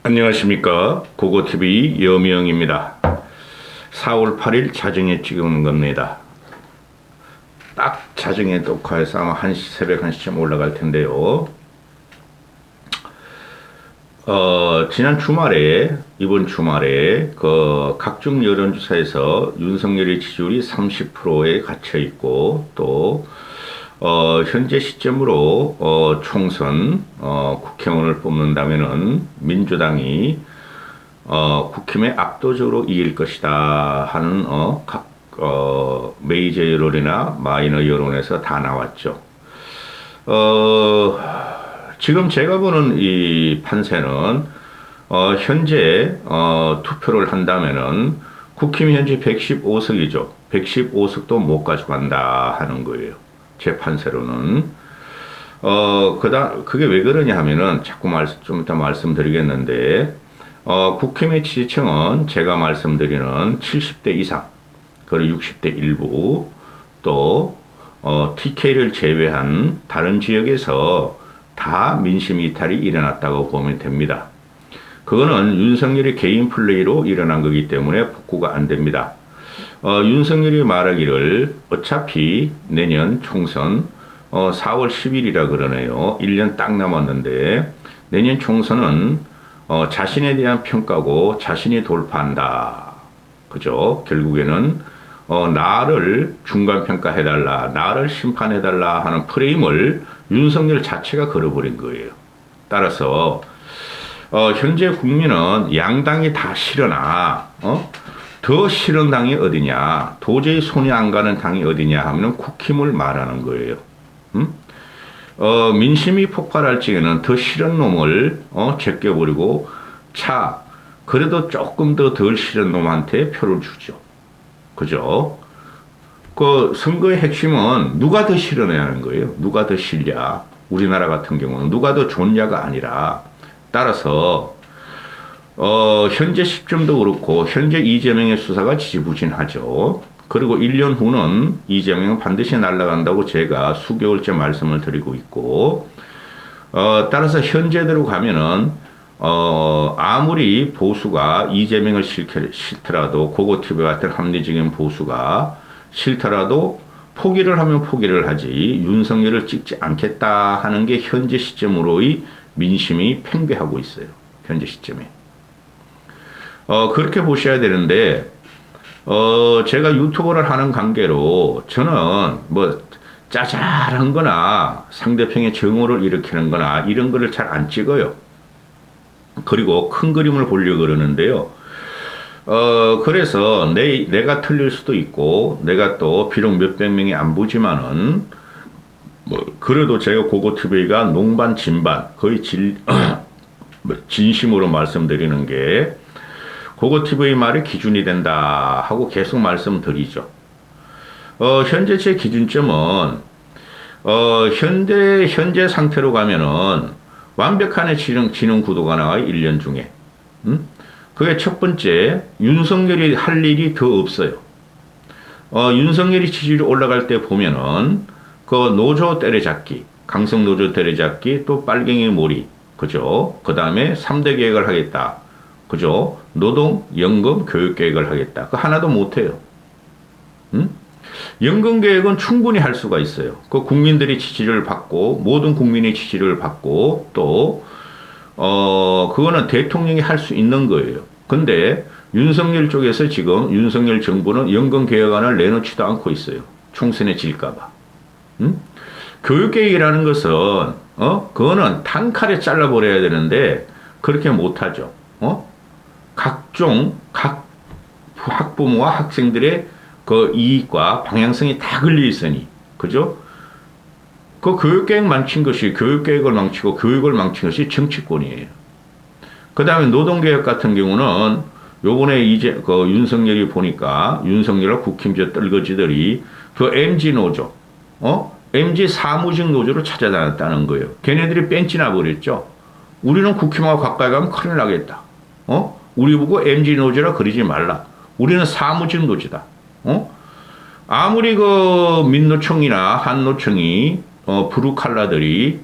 안녕하십니까. 고고TV 여명입니다. 4월 8일 자정에 찍은 겁니다. 딱 자정에 녹화해서 아마 새벽 1시쯤 올라갈 텐데요. 지난 주말에, 이번 주말에, 각종 여론조사에서 윤석열의 지지율이 30%에 갇혀 있고, 또, 현재 시점으로, 총선, 국회의원을 뽑는다면은 민주당이, 국힘에 압도적으로 이길 것이다 하는, 메이저 여론이나 마이너 여론에서 다 나왔죠. 지금 제가 보는 이 판세는, 현재, 투표를 한다면은, 국힘이 현재 115석이죠. 115석도 못 가져간다 하는 거예요. 제 판세로는. 그게 왜 그러냐 하면은, 좀 이따 말씀드리겠는데, 국힘의 지지층은 제가 말씀드리는 70대 이상, 그리고 60대 일부, 또, TK를 제외한 다른 지역에서 다 민심 이탈이 일어났다고 보면 됩니다. 그거는 윤석열의 개인 플레이로 일어난 거기 때문에 복구가 안 됩니다. 윤석열이 말하기를 어차피 내년 총선 4월 10일이라 그러네요. 1년 딱 남았는데 내년 총선은 자신에 대한 평가고 자신이 돌파한다. 그죠? 결국에는 나를 중간평가해달라, 나를 심판해달라 하는 프레임을 윤석열 자체가 걸어버린 거예요. 따라서 현재 국민은 양당이 다 싫으나 더 싫은 당이 어디냐, 도저히 손이 안 가는 당이 어디냐 하면 국힘을 말하는 거예요. 민심이 폭발할 적에는 더 싫은 놈을 제껴버리고 그래도 조금 더 덜 싫은 놈한테 표를 주죠. 그죠? 그 선거의 핵심은 누가 더 싫어하는 거예요. 누가 더 싫냐. 우리나라 같은 경우는 누가 더 좋냐가 아니라, 따라서 현재 시점도 그렇고 현재 이재명의 수사가 지지부진하죠. 그리고 1년 후는 이재명은 반드시 날아간다고 제가 수개월째 말씀을 드리고 있고, 따라서 현재대로 가면은 아무리 보수가 이재명을 싫더라도, 고고TV 같은 합리적인 보수가 싫더라도 포기를 하면 포기를 하지 윤석열을 찍지 않겠다 하는 게 현재 시점으로의 민심이 팽배하고 있어요. 현재 시점에. 그렇게 보셔야 되는데, 제가 유튜브를 하는 관계로 저는 뭐 짜잘한 거나 상대편의 정오를 일으키는 거나 이런 거를 잘 안 찍어요. 그리고 큰 그림을 보려고 그러는데요. 그래서 내가 틀릴 수도 있고, 내가 또 비록 몇백 명이 안 보지만은, 그래도 제가 고고TV가 농반 진반, 거의 진심으로 말씀드리는 게, 고고TV 말이 기준이 된다 하고 계속 말씀드리죠. 현재 제 기준점은, 현재 상태로 가면은, 완벽한 지능 구도가 나와요. 1년 중에. 그게 첫 번째, 윤석열이 할 일이 더 없어요. 윤석열이 지지율이 올라갈 때 보면은, 노조 때려잡기, 강성 노조 때려잡기, 또 빨갱이 몰이, 그죠? 그 다음에 3대 계획을 하겠다. 그죠? 노동, 연금, 교육 계획을 하겠다. 하나도 못해요. 연금 계획은 충분히 할 수가 있어요. 국민들이 지지를 받고, 모든 국민의 지지를 받고, 또, 그거는 대통령이 할 수 있는 거예요. 근데, 윤석열 쪽에서 지금, 윤석열 정부는 연금 개혁안을 내놓지도 않고 있어요. 총선에 질까봐. 교육계획이라는 것은, 그거는 단칼에 잘라버려야 되는데, 그렇게 못하죠. 각 학부모와 학생들의 이익과 방향성이 다 걸려 있으니, 그죠? 교육계획 망친 것이, 교육계획을 망치고 교육을 망친 것이 정치권이에요. 그 다음에 노동개혁 같은 경우는, 요번에 윤석열이 보니까, 윤석열과 국힘저 떨거지들이 MG 노조, MG 사무직 노조를 찾아다녔다는 거예요. 걔네들이 뺀지나 버렸죠. 우리는 국힘하고 가까이 가면 큰일 나겠다. 우리 보고 MG 노조라 그러지 말라. 우리는 사무직 노조다. 아무리 민노총이나 한노총이, 브루칼라들이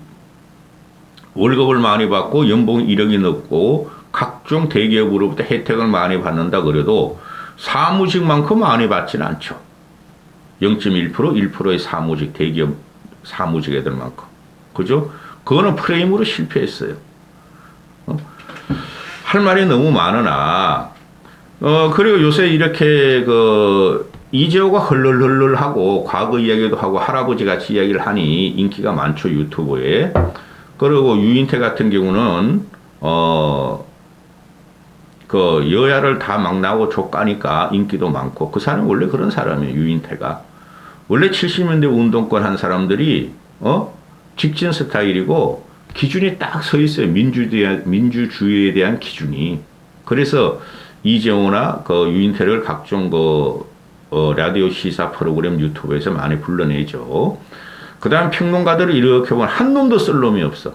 월급을 많이 받고 연봉 1억이 넘고 각종 대기업으로부터 혜택을 많이 받는다 그래도 사무직만큼 많이 받지는 않죠. 0.1%, 1%의 사무직, 대기업 사무직 애들만큼. 그죠? 그거는 프레임으로 실패했어요. 할 말이 너무 많으나, 그리고 요새 이렇게 이재호가 헐렁헐렁하고 과거 이야기도 하고 할아버지 같이 이야기를 하니 인기가 많죠, 유튜브에. 그리고 유인태 같은 경우는, 여야를 다 막 나오고 족가니까 인기도 많고, 그 사람은 원래 그런 사람이에요, 유인태가. 원래 70년대 운동권 한 사람들이, 직진 스타일이고, 기준이 딱 서 있어요. 민주주의에 대한 기준이. 그래서 이재호나 유인태를 각종 라디오 시사 프로그램 유튜브에서 많이 불러내죠. 그 다음 평론가들을 이렇게 보면 한 놈도 쓸 놈이 없어.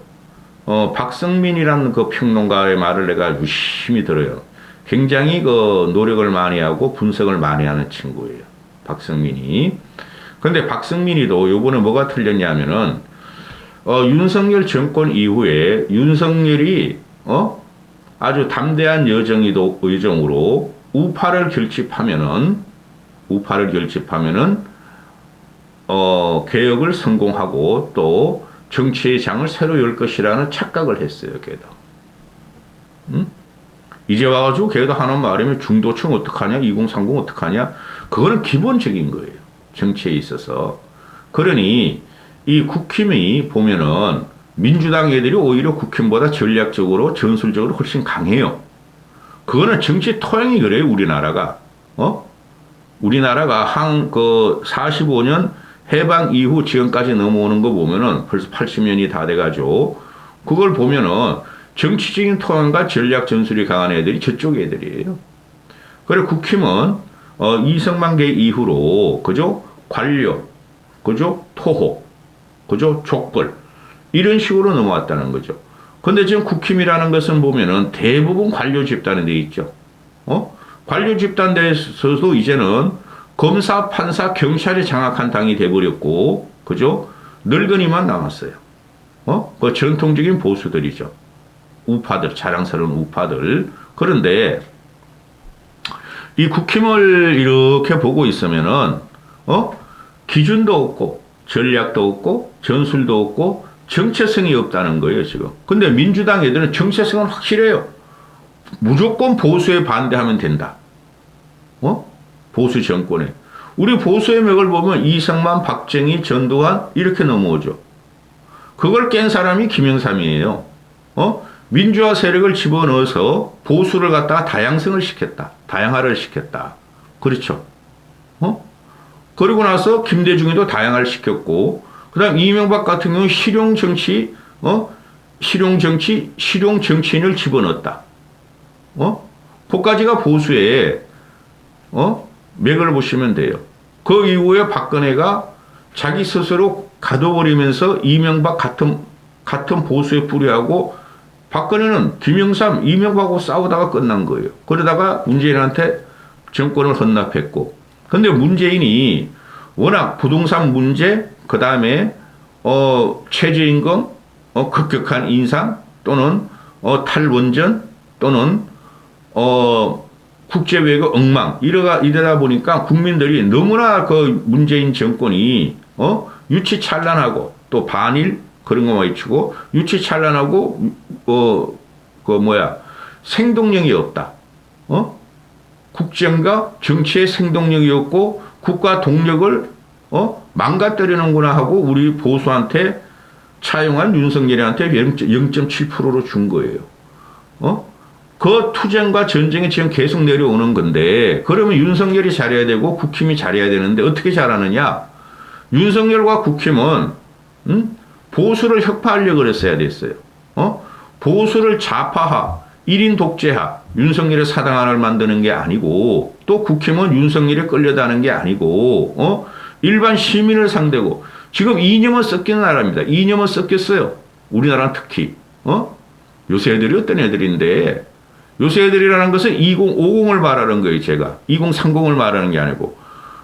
박성민이라는 그 평론가의 말을 내가 유심히 들어요. 굉장히 노력을 많이 하고 분석을 많이 하는 친구예요. 박성민이. 근데 박성민이도 요번에 뭐가 틀렸냐면은, 윤석열 정권 이후에 윤석열이, 아주 담대한 여정으로 우파를 결집하면은, 개혁을 성공하고 또 정치의 장을 새로 열 것이라는 착각을 했어요, 걔도. 응? 이제 와가지고 걔도 하는 말이면 중도층 어떡하냐, 2030 어떡하냐, 그거는 기본적인 거예요. 정치에 있어서. 그러니 이 국힘이 보면은 민주당 애들이 오히려 국힘보다 전략적으로, 전술적으로 훨씬 강해요. 그거는 정치 토양이 그래요, 우리나라가. 우리나라가 45년 해방 이후 지금까지 넘어오는 거 보면은 벌써 80년이 다 돼가지고, 그걸 보면은 정치적인 토양과 전략 전술이 강한 애들이 저쪽 애들이에요. 그리고 국힘은, 이승만계 이후로, 그죠? 관료, 그죠? 토호, 그죠? 족벌. 이런 식으로 넘어왔다는 거죠. 근데 지금 국힘이라는 것은 보면은 대부분 관료 집단에 돼 있죠. 관료 집단 내에서도 이제는 검사, 판사, 경찰이 장악한 당이 돼버렸고, 그죠? 늙은이만 남았어요. 그 전통적인 보수들이죠. 우파들, 자랑스러운 우파들. 그런데 이 국힘을 이렇게 보고 있으면은, 기준도 없고, 전략도 없고, 전술도 없고, 정체성이 없다는 거예요, 지금. 근데 민주당 애들은 정체성은 확실해요. 무조건 보수에 반대하면 된다. 보수 정권에. 우리 보수의 맥을 보면 이승만, 박정희, 전두환 이렇게 넘어오죠. 그걸 깬 사람이 김영삼이에요. 민주화 세력을 집어넣어서 보수를 갖다가 다양성을 시켰다. 다양화를 시켰다. 그렇죠. 그리고 나서 김대중이도 다양화를 시켰고, 그 다음 이명박 같은 경우는 실용 정치인을 집어넣었다. 그까지가 보수의, 맥을 보시면 돼요. 그 이후에 박근혜가 자기 스스로 가둬버리면서 이명박 같은 보수에 뿌리하고, 박근혜는 김영삼, 이명박하고 싸우다가 끝난 거예요. 그러다가 문재인한테 정권을 헌납했고, 근데 문재인이 워낙 부동산 문제, 그 다음에, 최저임금, 급격한 인상, 또는, 탈원전, 또는, 국제외교 엉망, 이러다 보니까 국민들이 너무나 그 문재인 정권이, 유치찬란하고, 또 반일, 그런 거만 치고, 유치찬란하고, 생동력이 없다. 국정과 정치의 생동력이 없고, 국가 동력을, 망가뜨리는구나 하고, 우리 보수한테 차용한 윤석열한테 0.7%로 준 거예요. 그 투쟁과 전쟁이 지금 계속 내려오는 건데, 그러면 윤석열이 잘해야 되고 국힘이 잘해야 되는데 어떻게 잘하느냐? 윤석열과 국힘은 보수를 혁파하려고 했어야 됐어요. 보수를 좌파화, 1인 독재화, 윤석열의 사당안을 만드는 게 아니고, 또 국힘은 윤석열에 끌려다는 게 아니고, 일반 시민을 상대고, 지금 이념은 섞이는 나라입니다. 이념은 섞였어요. 우리나라는 특히. 요새 애들이 어떤 애들인데, 요새 애들이라는 것은 2050을 말하는 거예요, 제가. 2030을 말하는 게 아니고.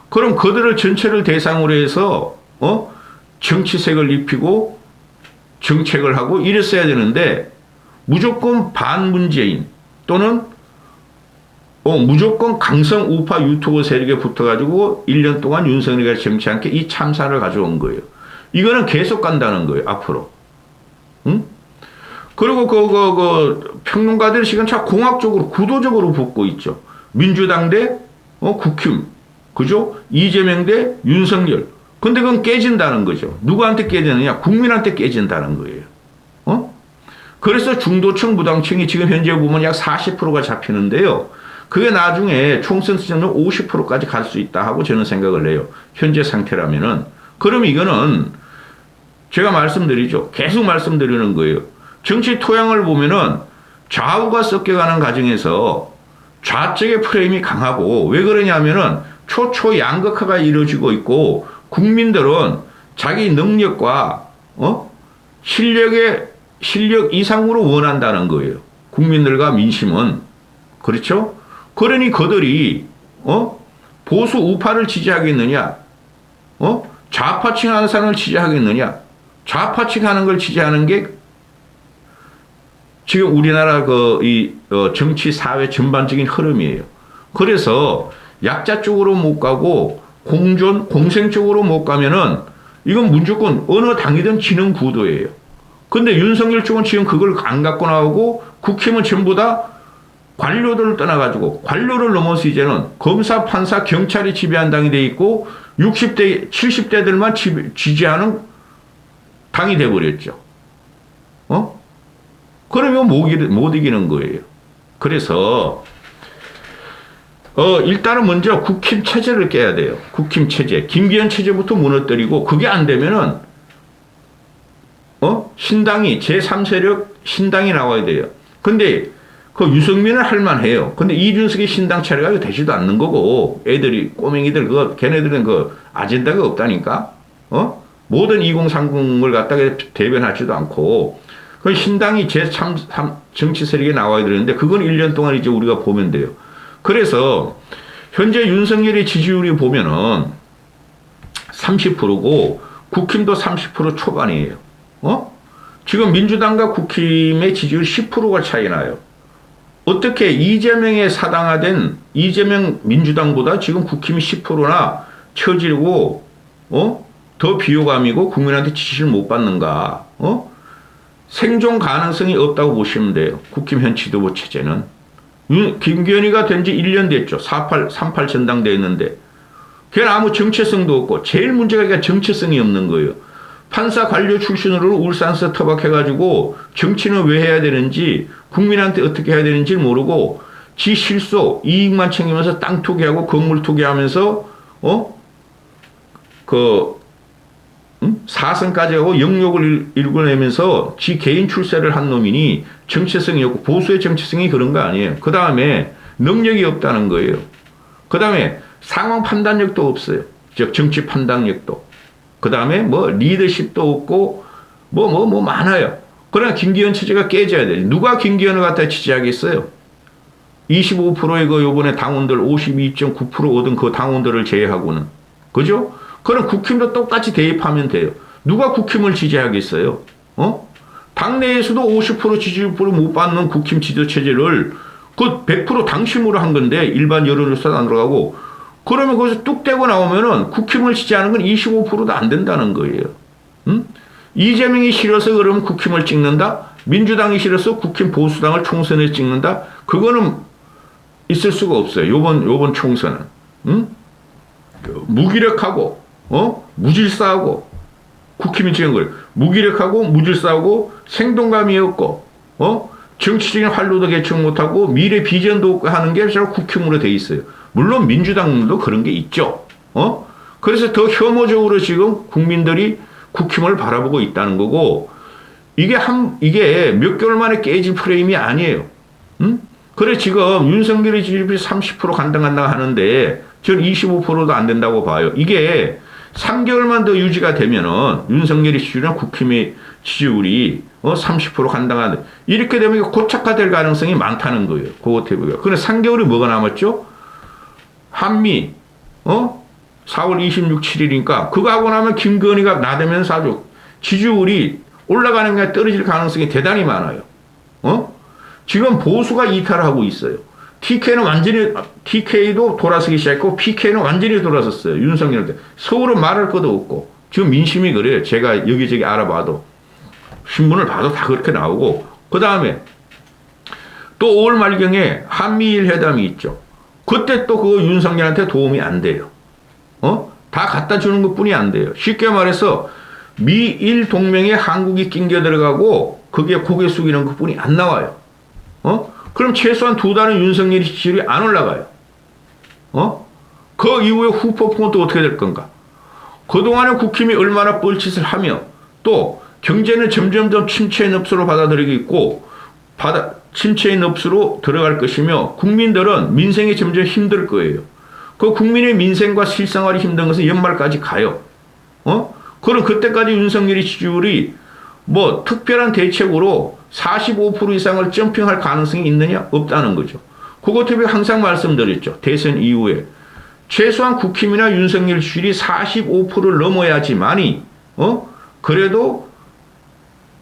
그럼 그들을 전체를 대상으로 해서, 정치색을 입히고, 정책을 하고 이랬어야 되는데, 무조건 반문재인, 또는 무조건 강성 우파 유튜버 세력에 붙어가지고 1년 동안 윤석열이가 정치한게 이 참사를 가져온 거예요. 이거는 계속 간다는 거예요, 앞으로. 응? 그리고 평론가들이 지금 참 공학적으로, 구도적으로 붙고 있죠. 민주당 대, 국힘. 그죠? 이재명 대 윤석열. 근데 그건 깨진다는 거죠. 누구한테 깨지느냐? 국민한테 깨진다는 거예요. 그래서 중도층, 무당층이 지금 현재 보면 약 40%가 잡히는데요. 그게 나중에 총선 시점은 50%까지 갈 수 있다 하고 저는 생각을 해요. 현재 상태라면은. 그럼 이거는 제가 말씀드리죠. 계속 말씀드리는 거예요. 정치 토양을 보면은 좌우가 섞여가는 과정에서 좌측의 프레임이 강하고, 왜 그러냐면은 초초양극화가 이루어지고 있고, 국민들은 자기 능력과 실력 이상으로 원한다는 거예요. 국민들과 민심은. 그렇죠? 그러니 그들이 보수 우파를 지지하겠느냐? 좌파층 하는 사람을 지지하겠느냐? 좌파층 하는 걸 지지하는 게 지금 우리나라 정치 사회 전반적인 흐름이에요. 그래서 약자 쪽으로 못 가고 공생 쪽으로 못 가면은 이건 무조건 어느 당이든 지는 구도예요. 근데 윤석열 쪽은 지금 그걸 안 갖고 나오고, 국힘은 전부 다 관료들을 떠나가지고 관료를 넘어서 이제는 검사, 판사, 경찰이 지배한 당이 돼 있고 60대, 70대들만 지지하는 당이 돼버렸죠. 그러면 못 이기는 거예요. 그래서 일단은 먼저 국힘 체제를 깨야 돼요. 국힘 체제. 김기현 체제부터 무너뜨리고, 그게 안 되면은 신당이, 제3세력 신당이 나와야 돼요. 근데 그 유승민은 할만해요. 근데 이준석이 신당 차례가 되지도 않는 거고, 애들이, 꼬맹이들, 걔네들은 아젠다가 없다니까? 모든 2030을 갖다가 대변하지도 않고, 그 신당이 제3 정치 세력에 나와야 되는데, 그건 1년 동안 이제 우리가 보면 돼요. 그래서, 현재 윤석열의 지지율이 보면은 30%고, 국힘도 30% 초반이에요. 지금 민주당과 국힘의 지지율 10%가 차이 나요. 어떻게 이재명에 사당화된 이재명 민주당보다 지금 국힘이 10%나 처지고, 더 비호감이고 국민한테 지지를 못 받는가? 생존 가능성이 없다고 보시면 돼요. 국힘 현 지도부 체제는. 김기현이가 된 지 1년 됐죠. 38 전당대회 했는데. 걔는 아무 정체성도 없고, 제일 문제가 그러니까 정체성이 없는 거예요. 판사 관료 출신으로 울산서 터박해가지고 정치는 왜 해야 되는지, 국민한테 어떻게 해야 되는지 모르고 지 실속, 이익만 챙기면서 땅 투기하고 건물 투기하면서 사선까지 하고 영역을 일궈내면서 지 개인 출세를 한 놈이니 정체성이 없고, 보수의 정체성이 그런 거 아니에요. 그 다음에 능력이 없다는 거예요. 그 다음에 상황 판단력도 없어요. 즉 정치 판단력도. 그 다음에 리더십도 없고 많아요. 그러나 김기현 체제가 깨져야 돼요. 누가 김기현을 갖다 지지하겠어요? 25%의 요번에 당원들 52.9% 얻은 그 당원들을 제외하고는. 그죠? 그럼 국힘도 똑같이 대입하면 돼요. 누가 국힘을 지지하겠어요? 당내에서도 50% 지지율 못 받는 국힘 지도 체제를 100% 당심으로 한 건데, 일반 여론조사도 안 들어가고, 그러면 거기서 뚝 떼고 나오면은 국힘을 지지하는 건 25%도 안 된다는 거예요. 이재명이 싫어서 그러면 국힘을 찍는다? 민주당이 싫어서 국힘 보수당을 총선에 찍는다? 그거는 있을 수가 없어요. 요번 총선은. 무기력하고, 무질서하고, 국힘이 찍은 거예요. 무기력하고, 무질서하고, 생동감이 없고, 정치적인 활로도 개척 못하고, 미래 비전도 없고 하는 게 국힘으로 돼 있어요. 물론 민주당도 그런 게 있죠. 그래서 더 혐오적으로 지금 국민들이 국힘을 바라보고 있다는 거고, 이게 몇 개월 만에 깨질 프레임이 아니에요. 그래 지금 윤석열의 지지율이 30% 간당 하는데 저는 25%도 안 된다고 봐요. 이게 3개월만 더 유지가 되면은 윤석열의 지지율이나 국힘의 지지율이 30% 간당하는, 이렇게 되면 고착화될 가능성이 많다는 거예요. 그것 때문에. 근데 3개월이 뭐가 남았죠? 한미 4월 26, 7일이니까 그거 하고 나면 김건희가 나대면서 아주 지지율이 올라가는 게 떨어질 가능성이 대단히 많아요. 지금 보수가 이탈하고 있어요. TK도 돌아서기 시작했고, PK는 완전히 돌아섰어요. 윤석열 때. 서울은 말할 것도 없고, 지금 민심이 그래요. 제가 여기저기 알아봐도. 신문을 봐도 다 그렇게 나오고, 그 다음에 또 5월 말경에 한미일 회담이 있죠. 그때 또 그 윤석열한테 도움이 안 돼요. 다 갖다 주는 것 뿐이 안 돼요. 쉽게 말해서 미일 동맹에 한국이 낑겨 들어가고, 그게 고개 숙이는 것 뿐이 안 나와요. 그럼 최소한 2달은 윤석열이 지지율이 안 올라가요. 그 이후에 후폭풍은 또 어떻게 될 건가? 그동안에 국힘이 얼마나 뻘짓을 하며 또 경제는 점점점 침체의 늪으로 받아들이고 있고 침체의 늪으로 들어갈 것이며 국민들은 민생이 점점 힘들 거예요. 그 국민의 민생과 실생활이 힘든 것은 연말까지 가요. 그럼 그때까지 윤석열이 지지율이 뭐 특별한 대책으로 45% 이상을 점핑할 가능성이 있느냐? 없다는 거죠. 그것 때문에 항상 말씀드렸죠. 대선 이후에. 최소한 국힘이나 윤석열 지지율이 45%를 넘어야지만이, 그래도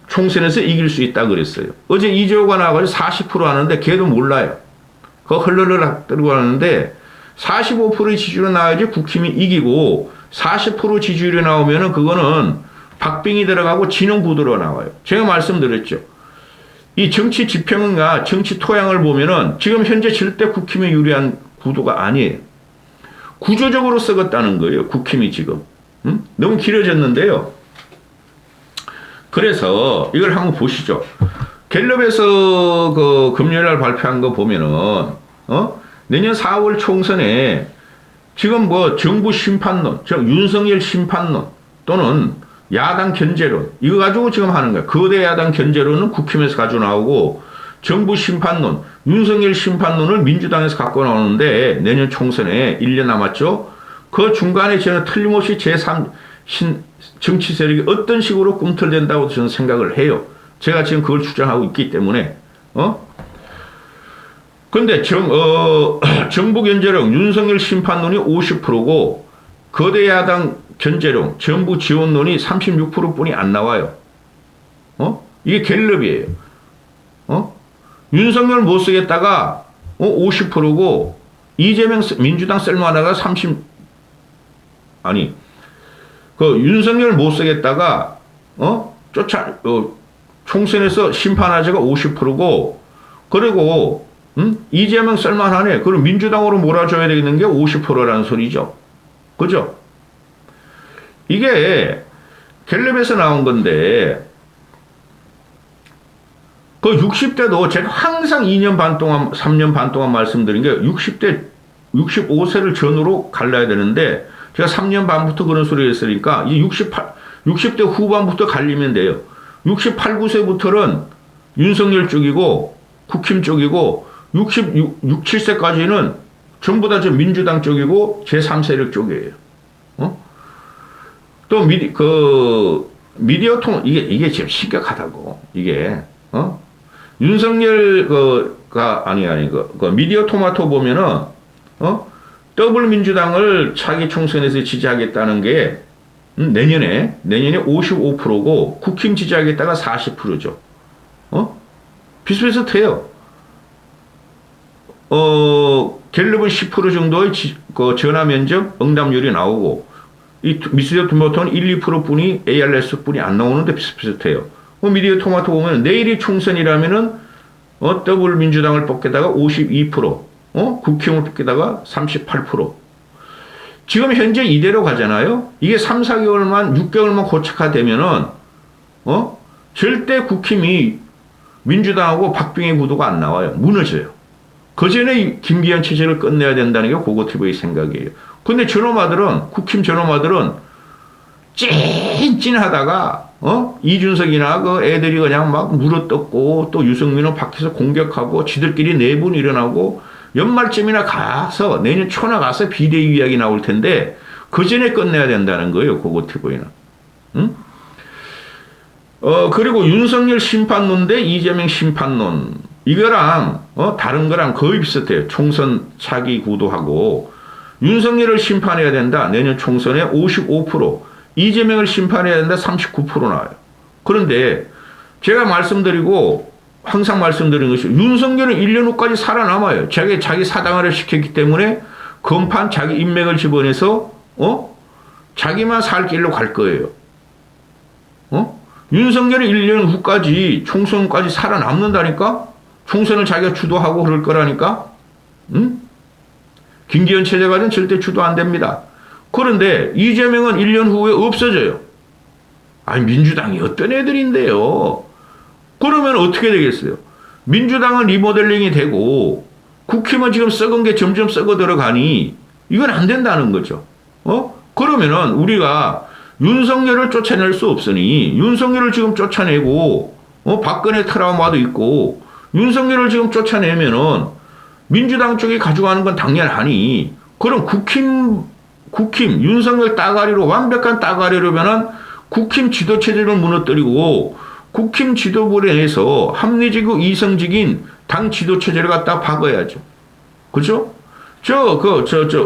총선에서 이길 수 있다 그랬어요. 어제 이재호가 나와가지고 40% 하는데 걔도 몰라요. 그거 흘러를 들고 하는데 45%의 지지율이 나와야지 국힘이 이기고 40% 지지율이 나오면은 그거는 박빙이 들어가고 진영 구도로 나와요. 제가 말씀드렸죠. 이 정치 지평과 정치 토양을 보면은 지금 현재 절대 국힘에 유리한 구도가 아니에요. 구조적으로 썩었다는 거예요. 국힘이 지금. 너무 길어졌는데요. 그래서 이걸 한번 보시죠. 갤럽에서 그 금요일날 발표한 거 보면은 내년 4월 총선에 지금 뭐 정부 심판론, 윤석열 심판론 또는 야당 견제론 이거 가지고 지금 하는 거야. 거대 야당 견제론은 국힘에서 가지고 나오고 정부 심판론, 윤석열 심판론을 민주당에서 갖고 나오는데 내년 총선에 1년 남았죠. 그 중간에 저는 틀림없이 제3 정치 세력이 어떤 식으로 꿈틀댄다고 저는 생각을 해요. 제가 지금 그걸 주장하고 있기 때문에 근데 정부 견제론, 윤석열 심판론이 50%고 거대 야당 견제론, 정부 지원론이 36%뿐이 안 나와요. 이게 갤럽이에요. 윤석열 못 쓰겠다가 50%고 이재명 민주당 쓸만하다가 그 윤석열 못 쓰겠다가 총선에서 심판하자가 50%고 그리고 이재명 쓸만하네. 그럼 민주당으로 몰아줘야 되는 게 50%라는 소리죠. 그죠? 이게 갤럽에서 나온 건데 그 60대도 제가 항상 2년 반 동안 3년 반 동안 말씀드린 게 65세를 전후로 갈라야 되는데 제가 3년 반부터 그런 소리를 했으니까 이 60대 후반부터 갈리면 돼요. 68, 9세부터는 윤석열 쪽이고 국힘 쪽이고 6, 7세까지는 전부 다 저 민주당 쪽이고 제3세력 쪽이에요. 또 미디어 이게 지금 심각하다고. 이게, 윤석열 미디어 토마토 보면은, 더블 민주당을 차기 총선에서 지지하겠다는 게, 내년에 55%고, 국힘 지지하겠다가 40%죠. 비슷비슷해요. 갤럽은 10% 정도의 전화 면접 응답률이 나오고, 이 미디어 토마토는 1, 2% 뿐이 ARS 뿐이 안 나오는데 비슷비슷해요. 미디어 토마토 보면 내일이 총선이라면은 더블 민주당을 뽑게다가 52%, 국힘을 뽑게다가 38%. 지금 현재 이대로 가잖아요. 이게 3, 4개월만 6개월만 고착화되면은 절대 국힘이 민주당하고 박빙의 구도가 안 나와요. 무너져요. 그 전에 김기현 체제를 끝내야 된다는 게 고고TV의 생각이에요. 근데 저놈아들은, 국힘 저놈아들은 찐찐하다가, 이준석이나 그 애들이 그냥 막 물어뜯고 또 유승민은 밖에서 공격하고 지들끼리 내분 일어나고 연말쯤이나 가서 내년 초나 가서 비대위 이야기 나올 텐데 그 전에 끝내야 된다는 거예요. 고고TV는. 응? 그리고 윤석열 심판론 대 이재명 심판론. 이거랑, 다른 거랑 거의 비슷해요. 총선 차기 구도하고. 윤석열을 심판해야 된다. 내년 총선에 55%. 이재명을 심판해야 된다. 39% 나와요. 그런데 제가 말씀드리고 항상 말씀드리는 것이 윤석열은 1년 후까지 살아남아요. 자기 사당화를 시켰기 때문에 건판 자기 인맥을 집어내서 자기만 살 길로 갈 거예요. 윤석열이 1년 후까지 총선까지 살아남는다니까? 총선을 자기가 주도하고 그럴 거라니까? 응? 김기현 체제가는 절대 주도 안 됩니다. 그런데 이재명은 1년 후에 없어져요. 아니 민주당이 어떤 애들인데요. 그러면 어떻게 되겠어요? 민주당은 리모델링이 되고 국힘은 지금 썩은 게 점점 썩어 들어가니 이건 안 된다는 거죠. 그러면은 우리가 윤석열을 쫓아낼 수 없으니 윤석열을 지금 쫓아내고 박근혜 트라우마도 있고 윤석열을 지금 쫓아내면은 민주당 쪽이 가져가는 건 당연하니 그럼 국힘 윤석열 따가리로 완벽한 따가리로면은 국힘 지도체제를 무너뜨리고 국힘 지도부에 의해서 합리적이고 이성적인 당 지도체제를 갖다 박아야죠. 그죠?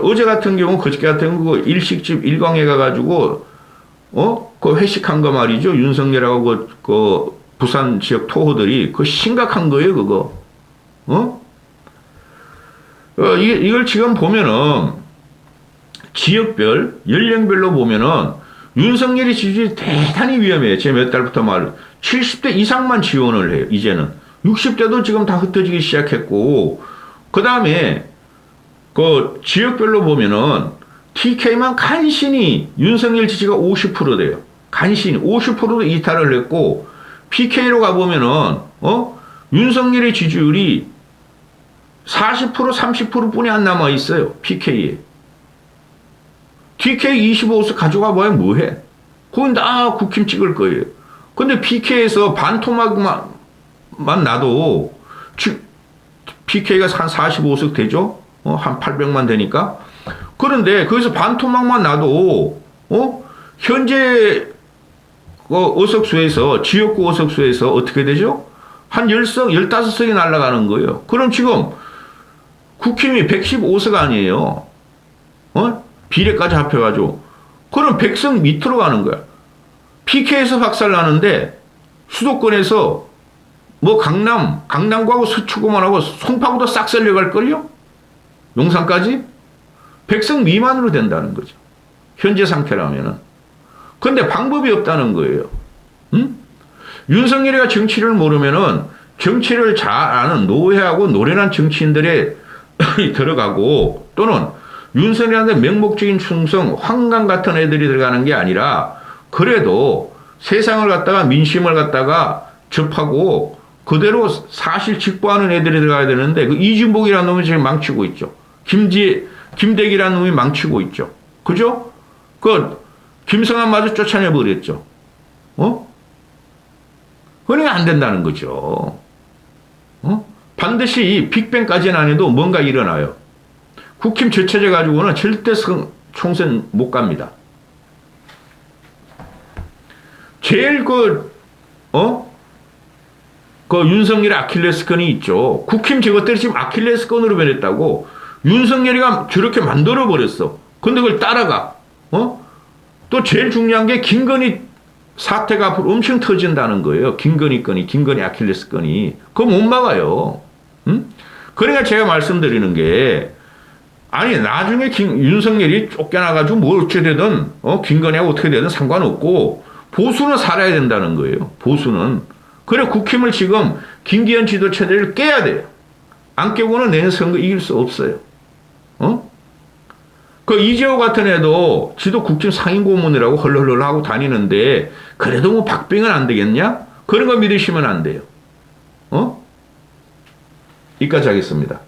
어제 같은 경우, 그저께 같은 경우, 일식집 일광에 가가지고, 그 회식한 거 말이죠. 윤석열하고 그 부산 지역 토호들이, 그거 심각한 거예요, 그거. 이걸 지금 보면은, 지역별, 연령별로 보면은, 윤석열이 지지율이 대단히 위험해요. 제가 몇 달부터 70대 이상만 지원을 해요, 이제는. 60대도 지금 다 흩어지기 시작했고, 그 다음에, 그 지역별로 보면은 TK만 간신히 윤석열 지지가 50% 돼요. 간신히 50%도 이탈을 했고 PK로 가보면은 윤석열의 지지율이 40% 30% 뿐이 안 남아 있어요. PK에. TK 25석 가져가 봐야 뭐해? 거긴 다 국힘 찍을 거예요. 근데 PK에서 반토막만 나도 PK가 한 45석 되죠? 한 800만 되니까. 그런데 거기서 반토막만 나도, 현재 의석수에서, 지역구 의석수에서 어떻게 되죠? 한 10석, 15석이 날아가는 거예요. 그럼 지금 국힘이 115석 아니에요. 비례까지 합해가지고. 그럼 100석 밑으로 가는 거야. PK에서 박살 나는데 수도권에서 뭐 강남구하고 서초구만하고 송파구도 싹 썰려갈걸요? 용산까지? 100석 미만으로 된다는 거죠. 현재 상태라면은. 근데 방법이 없다는 거예요. 윤석열이가 정치를 모르면은 정치를 잘 아는 노회하고 노련한 정치인들에 들어가고 또는 윤석열한테 맹목적인 충성, 황강 같은 애들이 들어가는 게 아니라 그래도 세상을 갖다가 민심을 갖다가 접하고 그대로 사실 직보하는 애들이 들어가야 되는데 그 이진복이라는 놈이 지금 망치고 있죠. 김대기라는 놈이 망치고 있죠. 그죠? 김성한마저 쫓아내버렸죠. 그러니까 안 된다는 거죠. 반드시 빅뱅까지는 안 해도 뭔가 일어나요. 국힘 저체제 가지고는 절대 총선 못 갑니다. 제일 윤석열의 아킬레스건이 있죠. 국힘 저것들이 지금 아킬레스건으로 변했다고. 윤석열이가 저렇게 만들어버렸어. 근데 그걸 따라가. 또 제일 중요한 게 김건희 사태가 앞으로 엄청 터진다는 거예요. 김건희 아킬레스건이. 그거 못 막아요. 그러니까 제가 말씀드리는 게, 아니, 나중에 윤석열이 쫓겨나가지고 뭘 어떻게 되든, 김건희하고 어떻게 되든 상관없고, 보수는 살아야 된다는 거예요. 보수는. 그래, 국힘을 지금 김기현 지도체제를 깨야 돼요. 안 깨고는 내년 선거 이길 수 없어요. 그 이재호 같은 애도 지도 국힘 상임고문이라고 헐헐헐 하고 다니는데 그래도 뭐 박빙은 안 되겠냐? 그런 거 믿으시면 안 돼요. 여기까지 하겠습니다.